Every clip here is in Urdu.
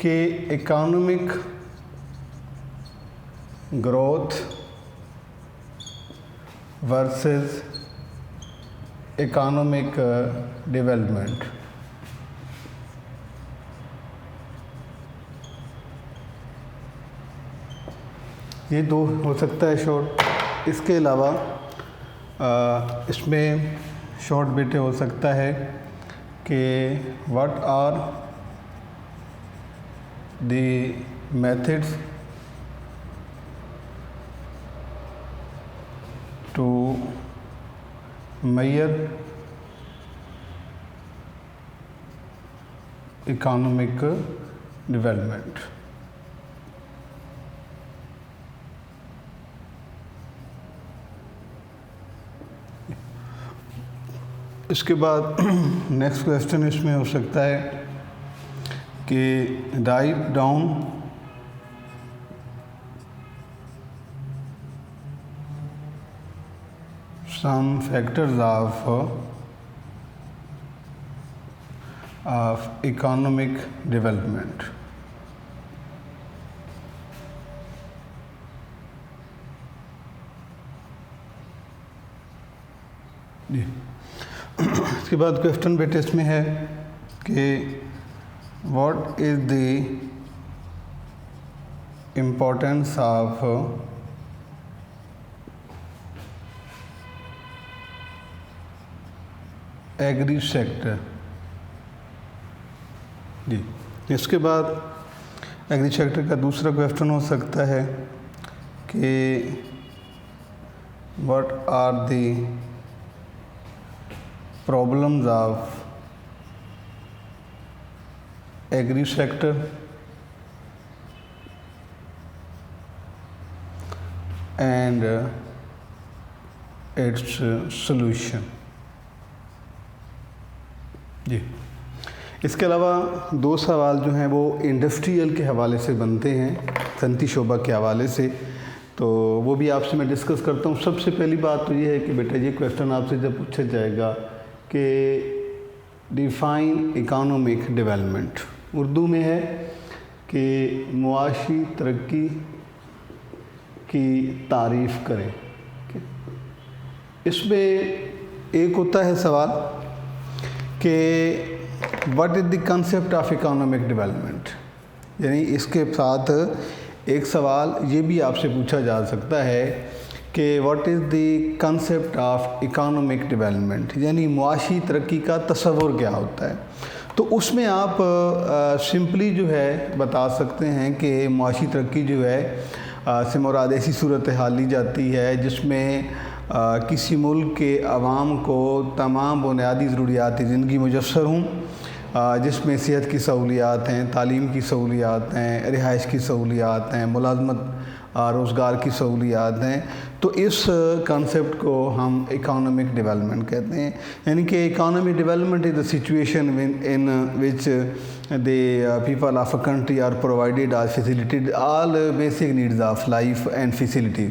کہ economic growth versus economic development. یہ دو ہو سکتا ہے شارٹ. اس کے علاوہ اس میں شارٹ بیٹے ہو سکتا ہے کہ what are the methods to measure economic development. اس کے بعد نیکسٹ کویسچن اس میں ہو سکتا ہے کہ write down some factors of economic development. جی اس کے بعد کویسچن بیٹے اس میں ہے کہ what is the importance of agri sector. جی اس کے بعد ایگری سیکٹر کا دوسرا کویسچن ہو سکتا ہے کہ what are the problems of agri sector and its solution. جی اس کے علاوہ دو سوال جو ہیں وہ انڈسٹریل کے حوالے سے بنتے ہیں، صنعتی شعبہ کے حوالے سے، تو وہ بھی آپ سے میں ڈسکس کرتا ہوں. سب سے پہلی بات تو یہ ہے کہ بیٹا یہ کویسچن آپ سے جب پوچھا جائے گا کہ ڈیفائن اکانومک ڈیولپمنٹ، اردو میں ہے کہ معاشی ترقی کی تعریف کریں. اس میں ایک ہوتا ہے سوال کہ what is the concept of economic development, یعنی اس کے ساتھ ایک سوال یہ بھی آپ سے پوچھا جا سکتا ہے کہ what is the concept of economic development, یعنی معاشی ترقی کا تصور کیا ہوتا ہے. تو اس میں آپ سمپلی جو ہے بتا سکتے ہیں کہ معاشی ترقی جو ہے سے مراد ایسی صورتحال لی جاتی ہے جس میں کسی ملک کے عوام کو تمام بنیادی ضروریات زندگی میسر ہوں، جس میں صحت کی سہولیات ہیں، تعلیم کی سہولیات ہیں، رہائش کی سہولیات ہیں، ملازمت روزگار کی سہولیات ہیں. تو اس کنسیپٹ کو ہم اکانومک ڈیولپمنٹ کہتے ہیں. یعنی کہ economic development is the situation in which the people of a country are provided or facilitated all basic needs of life and facility.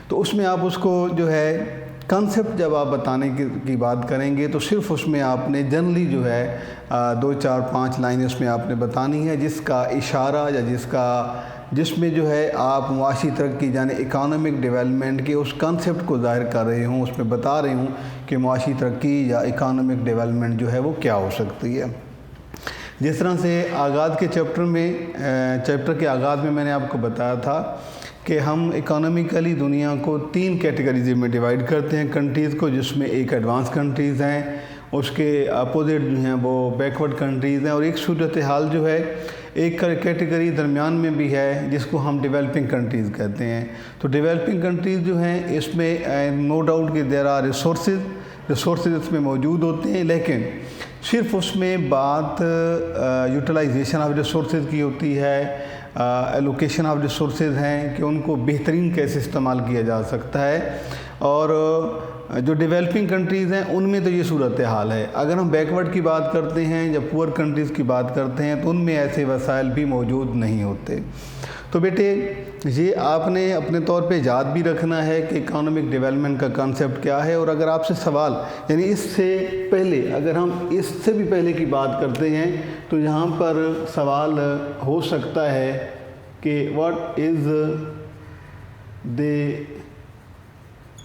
تو اس میں آپ اس کو جو ہے کنسیپٹ جب آپ بتانے کی بات کریں گے تو صرف اس میں آپ نے جنرلی جو ہے 2 4 5 لائن اس میں آپ نے بتانی ہے جس کا اشارہ یا جس میں جو ہے آپ معاشی ترقی یعنی اکانومک ڈیولپمنٹ کے اس کنسیپٹ کو ظاہر کر رہے ہوں، اس میں بتا رہے ہوں کہ معاشی ترقی یا اکانومک ڈیولپمنٹ جو ہے وہ کیا ہو سکتی ہے. جس طرح سے آغاز کے چیپٹر کے آغاز میں نے آپ کو بتایا تھا کہ ہم اکانومیکلی دنیا کو 3 کیٹیگریز میں ڈیوائیڈ کرتے ہیں کنٹریز کو، جس میں ایک ایڈوانس کنٹریز ہیں، اس کے اپوزٹ جو ہیں وہ بیکورڈ کنٹریز ہیں، اور ایک صورتحال جو ہے ایک کیٹیگری درمیان میں بھی ہے جس کو ہم ڈیولپنگ کنٹریز کہتے ہیں. تو ڈیولپنگ کنٹریز جو ہیں اس میں نو ڈاؤٹ کہ دیر آر ریسورسز اس میں موجود ہوتے ہیں، لیکن صرف اس میں بات یوٹیلائزیشن آف ریسورسز کی ہوتی ہے، ایلوکیشن آف ریسورسز ہیں کہ ان کو بہترین کیسے استعمال کیا جا سکتا ہے. اور جو ڈیولپنگ کنٹریز ہیں ان میں تو یہ صورتحال ہے. اگر ہم بیکورڈ کی بات کرتے ہیں یا پور کنٹریز کی بات کرتے ہیں تو ان میں ایسے وسائل بھی موجود نہیں ہوتے. تو بیٹے یہ آپ نے اپنے طور پہ یاد بھی رکھنا ہے کہ اکانومک ڈیولپمنٹ کا کانسیپٹ کیا ہے، اور اگر آپ سے سوال یعنی اس سے پہلے اگر ہم اس سے بھی پہلے کی بات کرتے ہیں تو یہاں پر سوال ہو سکتا ہے کہ what is the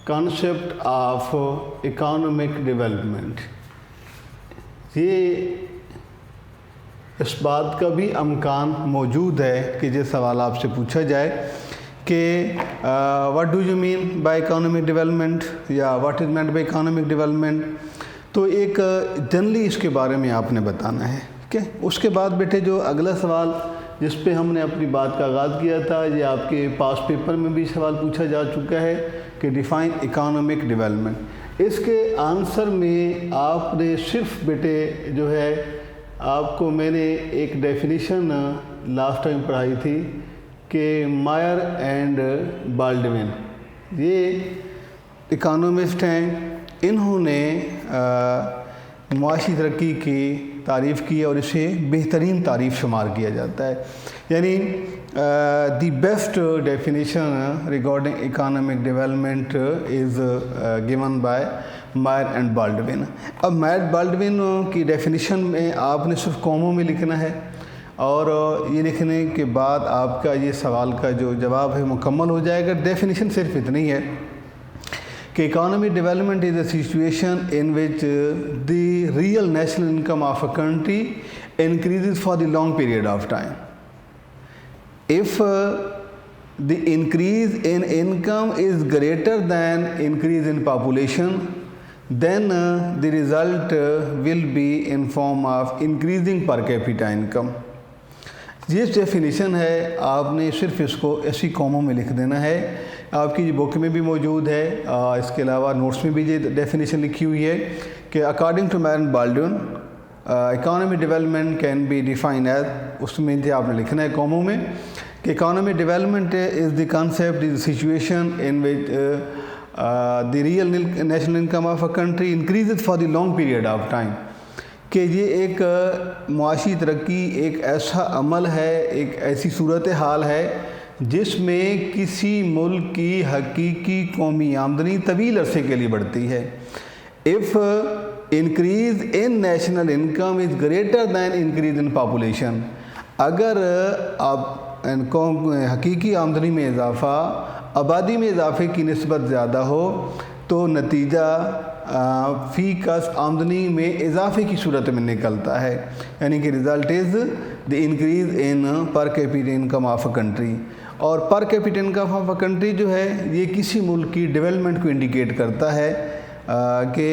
concept of economic development. یہ اس بات کا بھی امکان موجود ہے کہ یہ سوال آپ سے پوچھا جائے کہ what do you mean by economic development یا what is meant by economic development. تو ایک جنرلی اس کے بارے میں آپ نے بتانا ہے. ٹھیک ہے. اس کے بعد بیٹے جو اگلا سوال جس پہ ہم نے اپنی بات کا آغاز کیا تھا، یہ آپ کے پاس پیپر میں بھی سوال پوچھا جا چکا ہے کہ ڈیفائن اکانومک ڈیولپمنٹ. اس کے آنسر میں آپ نے صرف بیٹے جو ہے آپ کو میں نے ایک ڈیفینیشن لاسٹ ٹائم پڑھائی تھی کہ مائر اینڈ بالڈوین یہ اکانومسٹ ہیں. انہوں نے معاشی ترقی کی تعریف کی اور اسے بہترین تعریف شمار کیا جاتا ہے. یعنی the best definition regarding economic development is given by Meier and Baldwin. اب مائر بالڈوین کی ڈیفینیشن میں آپ نے صرف کوموں میں لکھنا ہے، اور یہ لکھنے کے بعد آپ کا یہ سوال کا جو جواب ہے مکمل ہو جائے گا. ڈیفینیشن صرف اتنی ہے کہ economic development is a situation in which the real national income of a country increases for the long period of time. If the increase in income is greater than increase in population, then the result will be in form of increasing per capita income. یہ ڈیفینیشن ہے، آپ نے صرف اس کو ایسی قوموں میں لکھ دینا ہے. آپ کی بک میں بھی موجود ہے، اس کے علاوہ نوٹس میں بھی یہ ڈیفینیشن لکھی ہوئی ہے کہ according to Meier and Baldwin economic development can be define as, اس میں آپ نے لکھنا ہے قوموں میں کہ اکانومک ڈیولپمنٹ از the concept is situation in which the real national income of a country increases for the long period of time. کہ یہ ایک معاشی ترقی ایک ایسا عمل ہے، ایک ایسی صورتحال ہے جس میں کسی ملک کی حقیقی قومی آمدنی طویل عرصے کے لیے بڑھتی ہے. if increase in national income is greater than increase in population، اگر آپ حقیقی آمدنی میں اضافہ آبادی میں اضافے کی نسبت زیادہ ہو تو نتیجہ فی کس آمدنی میں اضافے کی صورت میں نکلتا ہے. یعنی کہ result is the increase in per capita income of a country. اور per capita income of a country جو ہے یہ کسی ملک کی ڈیولپمنٹ کو انڈیکیٹ کرتا ہے کہ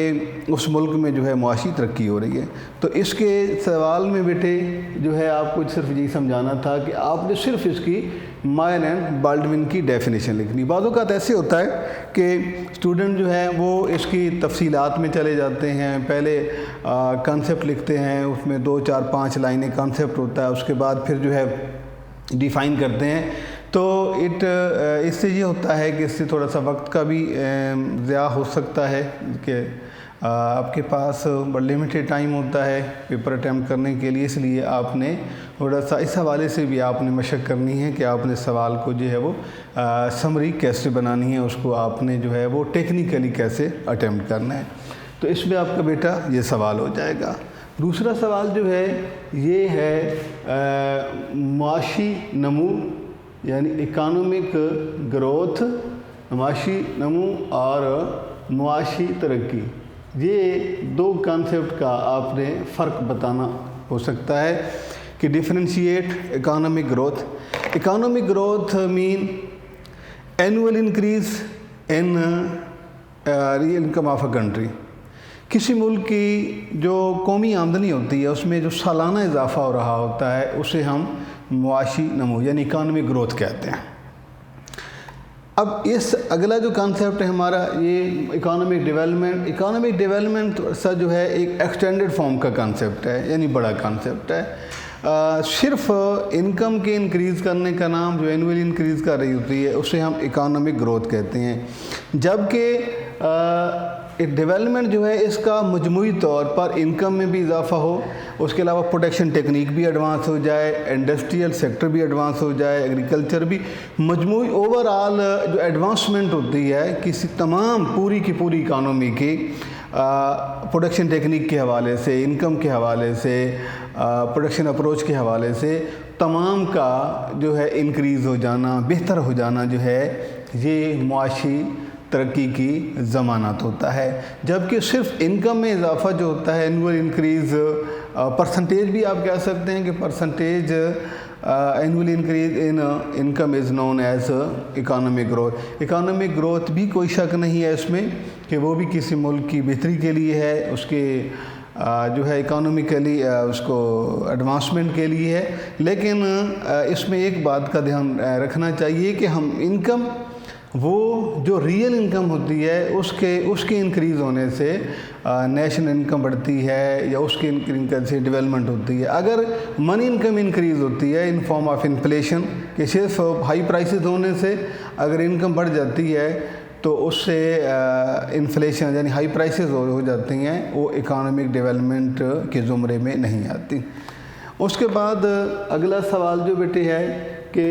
اس ملک میں جو ہے معاشی ترقی ہو رہی ہے. تو اس کے سوال میں بیٹے جو ہے آپ کو صرف یہی سمجھانا تھا کہ آپ نے صرف اس کی مائر اینڈ بالڈوین کی ڈیفینیشن لکھنی. بعض اوقات ایسے ہوتا ہے کہ اسٹوڈنٹ جو ہے وہ اس کی تفصیلات میں چلے جاتے ہیں، پہلے کانسیپٹ لکھتے ہیں، اس میں 2 4 5 لائنیں کانسیپٹ ہوتا ہے، اس کے بعد پھر جو ہے ڈیفائن کرتے ہیں. تو اس سے یہ ہوتا ہے کہ اس سے تھوڑا سا وقت کا بھی ضیاع ہو سکتا ہے کہ آپ کے پاس بڑا لمیٹیڈ ٹائم ہوتا ہے پیپر اٹیمپٹ کرنے کے لیے. اس لیے آپ نے تھوڑا سا اس حوالے سے بھی آپ نے مشق کرنی ہے کہ آپ نے سوال کو جو ہے وہ سمری کیسے بنانی ہے، اس کو آپ نے جو ہے وہ ٹیکنیکلی کیسے اٹیمپٹ کرنا ہے. تو اس میں آپ کا بیٹا یہ سوال ہو جائے گا. دوسرا سوال جو ہے یہ ہے معاشی نمو یعنی اکانومک گروتھ، معاشی نمو اور معاشی ترقی. یہ 2 کانسیپٹ کا آپ نے فرق بتانا ہو سکتا ہے کہ differentiate economic growth. Economic growth mean annual increase in real income of a country. کسی ملک کی جو قومی آمدنی ہوتی ہے اس میں جو سالانہ اضافہ ہو رہا ہوتا ہے اسے ہم معاشی نمو یعنی اکانومک گروتھ کہتے ہیں. اب اس اگلا جو کانسیپٹ ہے ہمارا یہ اکانومک ڈیولپمنٹ. اکانومک ڈیولپمنٹ سا جو ہے ایک ایکسٹینڈڈ فارم کا کانسیپٹ ہے، یعنی بڑا کانسیپٹ ہے. صرف انکم کے انکریز کرنے کا نام جو اینول انکریز کر رہی ہوتی ہے اسے ہم اکانومک گروتھ کہتے ہیں. جبکہ ڈیولپمنٹ جو ہے اس کا مجموعی طور پر انکم میں بھی اضافہ ہو، اس کے علاوہ پروڈکشن ٹیکنیک بھی ایڈوانس ہو جائے، انڈسٹریل سیکٹر بھی ایڈوانس ہو جائے، ایگریکلچر بھی، مجموعی اوور آل جو ایڈوانسمنٹ ہوتی ہے کسی تمام پوری کی پوری اکانومی کی، پروڈکشن ٹیکنیک کے حوالے سے، انکم کے حوالے سے، پروڈکشن اپروچ کے حوالے سے، تمام کا جو ہے انکریز ہو جانا، بہتر ہو جانا جو ہے یہ معاشی ترقی کی ضمانت ہوتا ہے۔ جبکہ صرف انکم میں اضافہ جو ہوتا ہے، اینول انکریز، پرسنٹیج بھی آپ کہہ سکتے ہیں کہ percentage annual increase in income is known as economic growth. Economic growth بھی کوئی شک نہیں ہے اس میں کہ وہ بھی کسی ملک کی بہتری کے لیے ہے، اس کے جو ہے اکانومیکلی اس کو ایڈوانسمنٹ کے لیے ہے، لیکن اس میں ایک بات کا دھیان رکھنا چاہیے کہ ہم انکم، وہ جو ریئل انکم ہوتی ہے اس کے انکریز ہونے سے نیشنل انکم بڑھتی ہے یا اس کے انکریز سے ڈیولپمنٹ ہوتی ہے۔ اگر منی انکم انکریز ہوتی ہے ان فارم آف انفلیشن، کہ صرف ہائی پرائسز ہونے سے اگر انکم بڑھ جاتی ہے تو اس سے انفلیشن یعنی ہائی پرائسز ہو جاتی ہیں، وہ اکانومک ڈیولپمنٹ کے زمرے میں نہیں آتی۔ اس کے بعد اگلا سوال جو بیٹے ہے کہ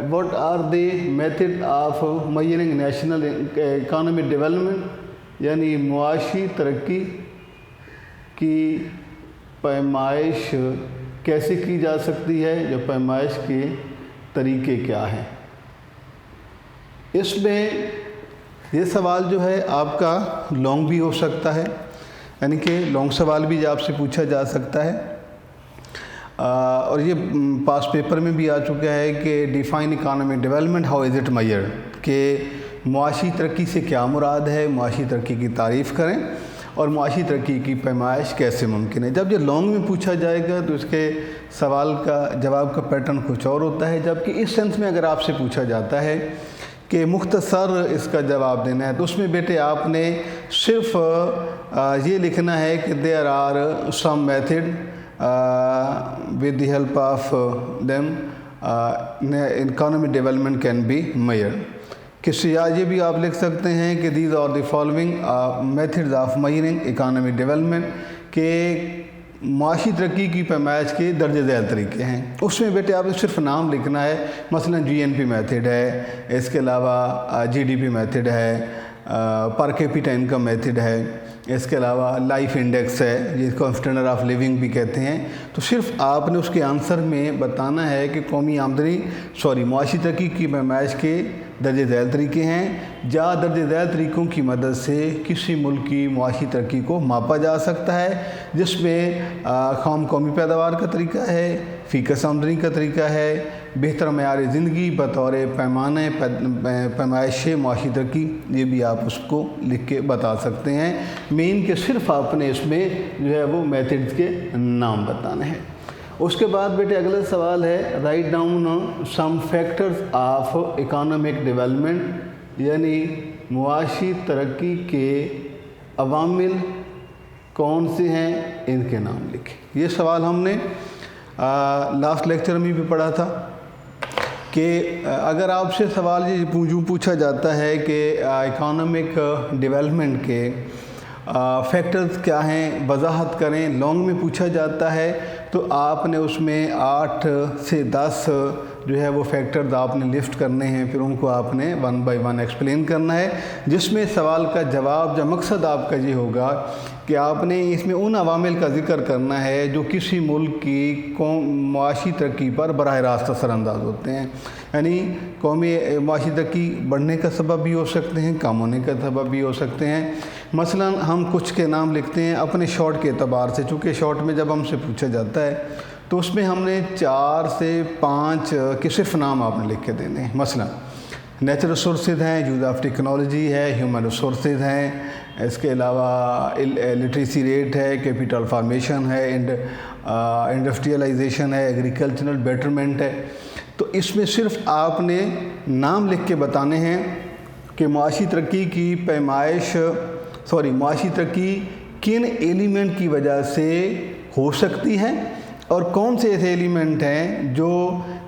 what are the method of measuring national economic development, یعنی معاشی ترقی کی پیمائش کیسے کی جا سکتی ہے یا پیمائش کے طریقے کیا ہیں۔ اس میں یہ سوال جو ہے آپ کا لانگ بھی ہو سکتا ہے، یعنی کہ لانگ سوال بھی آپ سے پوچھا جا سکتا ہے، اور یہ پاس پیپر میں بھی آ چکا ہے کہ define economic development how is it میئرڈ، کہ معاشی ترقی سے کیا مراد ہے، معاشی ترقی کی تعریف کریں اور معاشی ترقی کی پیمائش کیسے ممکن ہے۔ جب یہ لانگ میں پوچھا جائے گا تو اس کے سوال کا جواب کا پیٹرن کچھ اور ہوتا ہے، جبکہ اس سینس میں اگر آپ سے پوچھا جاتا ہے کہ مختصر اس کا جواب دینا ہے تو اس میں بیٹے آپ نے صرف یہ لکھنا ہے کہ there are some method with the help of them economic development can be measured۔ کسی یہ بھی آپ لکھ سکتے ہیں کہ these are the following methods of measuring economic development، کہ معاشی ترقی کی پیمائش کے درجہ ذیل طریقے ہیں۔ اس میں بیٹے آپ نے صرف نام لکھنا ہے، مثلا GNP میتھڈ ہے، اس کے علاوہ GDP میتھڈ ہے، پر کیپیٹا انکم میتھڈ ہے، اس کے علاوہ لائف انڈیکس ہے، جس کو اسٹینڈرڈ آف لیونگ بھی کہتے ہیں۔ تو صرف آپ نے اس کے آنسر میں بتانا ہے کہ قومی آمدنی معاشی ترقی کی پیمائش کے درجہ ذیل طریقے ہیں، یا درجہ ذیل طریقوں کی مدد سے کسی ملک کی معاشی ترقی کو ماپا جا سکتا ہے، جس میں خام قومی پیداوار کا طریقہ ہے، فی کس آمدنی کا طریقہ ہے، بہتر معیار زندگی بطور پیمانے پیمائش معاشی ترقی، یہ بھی آپ اس کو لکھ کے بتا سکتے ہیں۔ مین کہ صرف آپ نے اس میں جو ہے وہ میتھڈز کے نام بتانے ہیں۔ اس کے بعد بیٹے اگلا سوال ہے right down some factors of economic development, یعنی معاشی ترقی کے عوامل کون سے ہیں، ان کے نام لکھیں۔ یہ سوال ہم نے لاسٹ لیکچر میں بھی پڑھا تھا کہ اگر آپ سے سوال یہ پوچھا جاتا ہے کہ اکانومک ڈیولپمنٹ کے فیکٹرز کیا ہیں، وضاحت کریں، لانگ میں پوچھا جاتا ہے تو آپ نے اس میں 8 سے 10 جو ہے وہ فیکٹرز آپ نے لسٹ کرنے ہیں، پھر ان کو آپ نے 1 بائی 1 ایکسپلین کرنا ہے، جس میں سوال کا جواب یا مقصد آپ کا یہ ہوگا کہ آپ نے اس میں ان عوامل کا ذکر کرنا ہے جو کسی ملک کی معاشی ترقی پر براہ راست اثر انداز ہوتے ہیں، یعنی قومی معاشی ترقی بڑھنے کا سبب بھی ہو سکتے ہیں، کم ہونے کا سبب بھی ہو سکتے ہیں۔ مثلا ہم کچھ کے نام لکھتے ہیں اپنے شارٹ کے اعتبار سے، چونکہ شارٹ میں جب ہم سے پوچھا جاتا ہے تو اس میں ہم نے 4 سے 5 کے صرف نام آپ نے لکھ کے دینے ہیں۔ مثلا نیچرل ریسورسز ہیں، یوز آف ٹیکنالوجی ہے، ہیومن ریسورسز ہیں، اس کے علاوہ لٹریسی ریٹ ہے، کیپیٹل فارمیشن ہے، انڈسٹریلائزیشن ہے، ایگریکلچرل بیٹرمنٹ ہے۔ تو اس میں صرف آپ نے نام لکھ کے بتانے ہیں کہ معاشی ترقی کی معاشی ترقی کن ایلیمنٹ کی وجہ سے ہو سکتی ہے اور کون سے ایسے ایلیمنٹ ہیں جو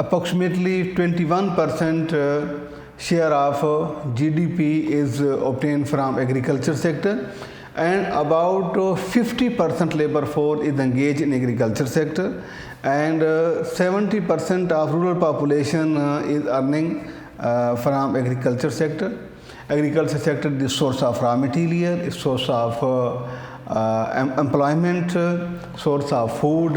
approximately 21% share of GDP is obtained from agriculture sector, and about 50% labor force is engaged in agriculture sector, and 70% of rural population is earning from agriculture sector. Agriculture sector is the source of raw material, is source of employment, source of food,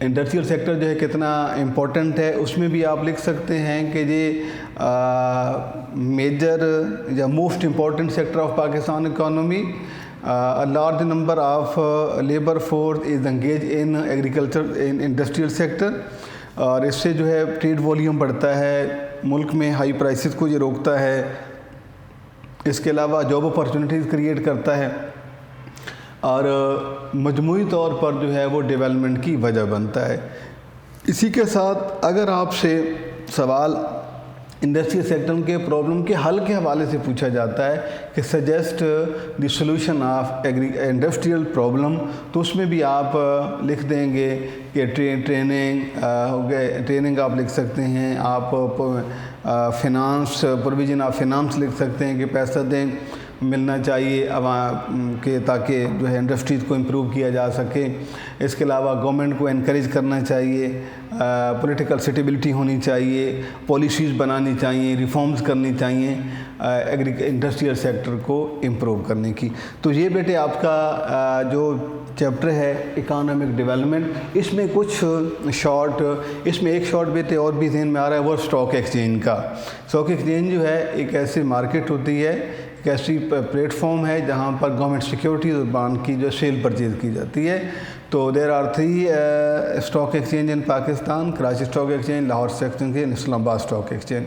industrial sector جو ہے کتنا امپورٹنٹ ہے اس میں بھی آپ لکھ سکتے ہیں کہ یہ میجر یا most important sector of Pakistan economy. A large number of labor force is engaged in agriculture in industrial sector, اور اس سے جو ہے ٹریڈ والیوم بڑھتا ہے, ملک میں ہائی پرائسز کو یہ روکتا ہے, اس کے علاوہ جاب اپارچونیٹیز کریٹ کرتا ہے, اور مجموعی طور پر جو ہے وہ ڈیولپمنٹ کی وجہ بنتا ہے. اسی کے ساتھ اگر آپ سے سوال انڈسٹریل سیکٹر کے پرابلم کے حل کے حوالے سے پوچھا جاتا ہے کہ suggest the solution of industrial problem, تو اس میں بھی آپ لکھ دیں گے کہ ٹریننگ ہو گئے, ٹریننگ آپ لکھ سکتے ہیں, آپ فنانس پروویژن آف فنانس لکھ سکتے ہیں کہ پیسہ دیں ملنا چاہیے عوام کے تاکہ جو ہے انڈسٹریز کو امپروو کیا جا سکے. اس کے علاوہ گورنمنٹ کو انکریج کرنا چاہیے, پولیٹیکل اسٹیبلٹی ہونی چاہیے, پالیسیز بنانی چاہیے, ریفارمز کرنی چاہیے انڈسٹریل سیکٹر کو امپروو کرنے کی. تو یہ بیٹے آپ کا جو چیپٹر ہے اکانومک ڈیولپمنٹ, اس میں کچھ شارٹ, اس میں ایک شارٹ بیٹے اور بھی ذہن میں آ رہا ہے, وہ اسٹاک ایکسچینج کا. اسٹاک ایکسچینج جو ہے ایک ایسی مارکیٹ ہوتی ہے, ایک ایسی پلیٹ فارم ہے جہاں پر گورنمنٹ سیکیورٹیز اور بانڈ کی جو سیل پرچیز کی جاتی ہے. تو there are 3 stock exchange in Pakistan, Karachi stock exchange, Lahore stock exchange, Islamabad stock exchange.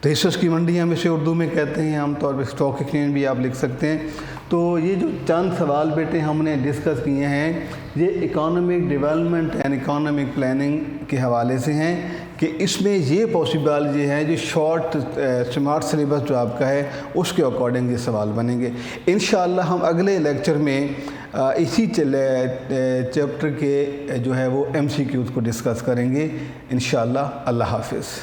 تو حصص کی منڈی ہم اسے اردو میں کہتے ہیں, عام طور پہ اسٹاک ایکسچینج بھی آپ لکھ سکتے ہیں. تو یہ جو چند سوال بیٹے ہم نے ڈسکس کیے ہیں یہ economic development and economic planning کے حوالے سے ہیں کہ اس میں یہ پاسبلٹی ہے جو شارٹ اسمارٹ سلیبس جو آپ کا ہے اس کے اکارڈنگ یہ سوال بنیں گے. انشاءاللہ ہم اگلے لیکچر میں اسی چیپٹر کے جو ہے وہ MCQs کو ڈسکس کریں گے انشاءاللہ. اللہ حافظ.